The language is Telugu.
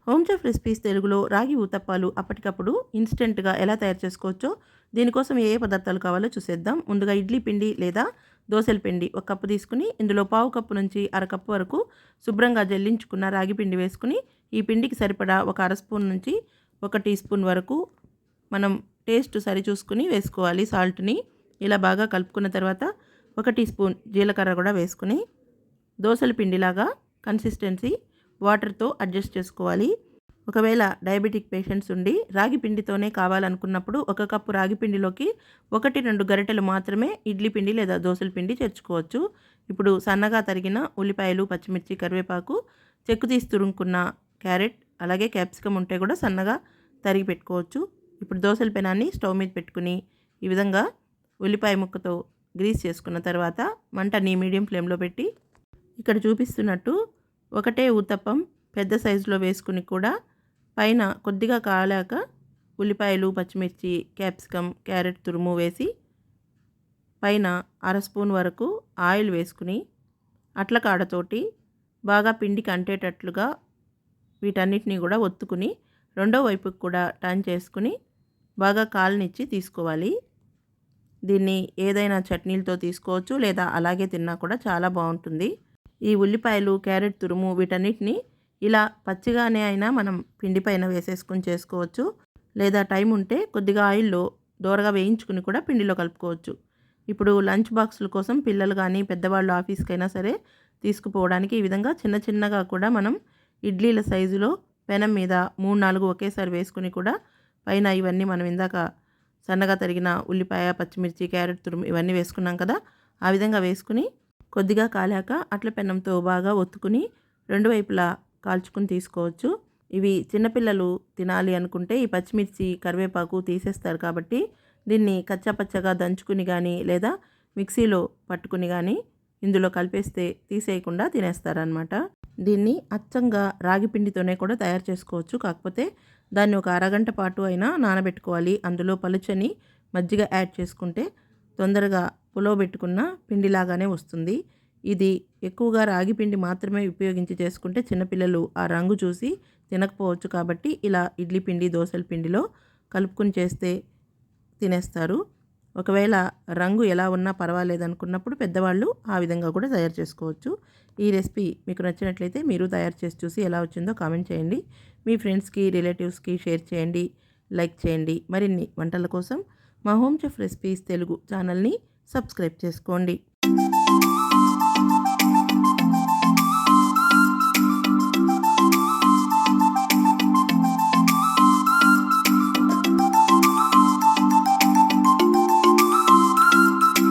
హోమ్ చెఫ్ రెసిపీస్ తెలుగులో రాగి ఊతప్పాలు అప్పటికప్పుడు ఇన్స్టెంట్గా ఎలా తయారు చేసుకోవచ్చో దీనికోసం ఏ పదార్థాలు కావాలో చూసేద్దాం. ముందుగా ఇడ్లీ పిండి లేదా దోసల పిండి ఒక కప్పు తీసుకుని ఇందులో పావు కప్పు నుంచి అరకప్పు వరకు శుభ్రంగా జల్లించుకున్న రాగి పిండి వేసుకుని ఈ పిండికి సరిపడా ఒక అర స్పూన్ నుంచి 1 టీ స్పూన్ వరకు మనం టేస్ట్ సరి చూసుకుని వేసుకోవాలి. సాల్ట్ని ఇలా బాగా కలుపుకున్న తర్వాత 1 టీ స్పూన్ జీలకర్ర కూడా వేసుకుని దోసల పిండిలాగా కన్సిస్టెన్సీ వాటర్తో అడ్జస్ట్ చేసుకోవాలి. ఒకవేళ డయాబెటిక్ పేషెంట్స్ ఉండి రాగి పిండితోనే కావాలనుకున్నప్పుడు 1 కప్పు రాగి పిండిలోకి 1-2 గరిటెలు మాత్రమే ఇడ్లీ పిండి లేదా దోసల పిండి చేర్చుకోవచ్చు. ఇప్పుడు సన్నగా తరిగిన ఉల్లిపాయలు, పచ్చిమిర్చి, కరివేపాకు, చెక్కు తీసి తురుముకున్న క్యారెట్, అలాగే క్యాప్సికమ్ ఉంటే కూడా సన్నగా తరిగి పెట్టుకోవచ్చు. ఇప్పుడు దోసల పెనాన్ని స్టవ్ మీద పెట్టుకుని ఈ విధంగా ఉల్లిపాయ ముక్కతో గ్రీస్ చేసుకున్న తర్వాత మంటని మీడియం ఫ్లేమ్లో పెట్టి ఇక్కడ చూపిస్తున్నట్టు ఒకటే ఊతప్పం పెద్ద సైజులో వేసుకుని కూడా పైన కొద్దిగా కాలాక ఉల్లిపాయలు, పచ్చిమిర్చి, క్యాప్సికమ్, క్యారెట్ తురుము వేసి పైన అర స్పూన్ వరకు ఆయిల్ వేసుకుని అట్ల కాడతోటి బాగా పిండికి అంటేటట్లుగా వీటన్నిటిని కూడా ఒత్తుకుని రెండో వైపుకి కూడా టర్న్ చేసుకుని బాగా కాలనిచ్చి తీసుకోవాలి. దీన్ని ఏదైనా చట్నీలతో తీసుకోవచ్చు లేదా అలాగే తిన్నా కూడా చాలా బాగుంటుంది. ఈ ఉల్లిపాయలు, క్యారెట్ తురుము వీటన్నిటిని ఇలా పచ్చిగానే అయినా మనం పిండి పైన వేసేసుకుని చేసుకోవచ్చు. లేదా టైం ఉంటే కొద్దిగా ఆయిల్లో దోరగా వేయించుకుని కూడా పిండిలో కలుపుకోవచ్చు. ఇప్పుడు లంచ్ బాక్సుల కోసం పిల్లలు కానీ పెద్దవాళ్ళు ఆఫీస్కైనా సరే తీసుకుపోవడానికి ఈ విధంగా చిన్న చిన్నగా కూడా మనం ఇడ్లీల సైజులో పెనం మీద 3-4 ఒకేసారి వేసుకుని కూడా పైన ఇవన్నీ మనం ఇందాక సన్నగా తరిగిన ఉల్లిపాయ, పచ్చిమిర్చి, క్యారెట్ తురుము ఇవన్నీ వేసుకున్నాం కదా, ఆ విధంగా వేసుకుని కొద్దిగా కాలాక అట్ల పెనంతో బాగా ఒత్తుకుని రెండు వైపులా కాల్చుకుని తీసుకోవచ్చు. ఇవి చిన్నపిల్లలు తినాలి అనుకుంటే ఈ పచ్చిమిర్చి, కరివేపాకు తీసేస్తారు కాబట్టి దీన్ని కచ్చాపచ్చగా దంచుకుని కానీ లేదా మిక్సీలో పట్టుకుని కానీ ఇందులో కలిపేస్తే తీసేయకుండా తినేస్తారనమాట. దీన్ని అచ్చంగా రాగి పిండితోనే కూడా తయారు చేసుకోవచ్చు. కాకపోతే దాన్ని ఒక అరగంట పాటు అయినా నానబెట్టుకోవాలి. అందులో పలుచని మజ్జిగ యాడ్ చేసుకుంటే తొందరగా పులవబెట్టుకున్న పిండిలాగానే వస్తుంది. ఇది ఎక్కువగా రాగి పిండి మాత్రమే ఉపయోగించి చేసుకుంటే చిన్నపిల్లలు ఆ రంగు చూసి తినకపోవచ్చు. కాబట్టి ఇలా ఇడ్లీ పిండి, దోసల పిండిలో కలుపుకుని చేస్తే తినేస్తారు. ఒకవేళ రంగు ఎలా ఉన్నా పర్వాలేదు అనుకున్నప్పుడు పెద్దవాళ్ళు ఆ విధంగా కూడా తయారు చేసుకోవచ్చు. ఈ రెసిపీ మీకు నచ్చినట్లయితే మీరు తయారు చేసి చూసి ఎలా వచ్చిందో కామెంట్ చేయండి. మీ ఫ్రెండ్స్కి, రిలేటివ్స్కి షేర్ చేయండి, లైక్ చేయండి. మరిన్ని వంటల కోసం మా హోమ్ చెఫ్ రెసిపీస్ తెలుగు ఛానల్ని సబ్స్క్రైబ్ చేసుకోండి.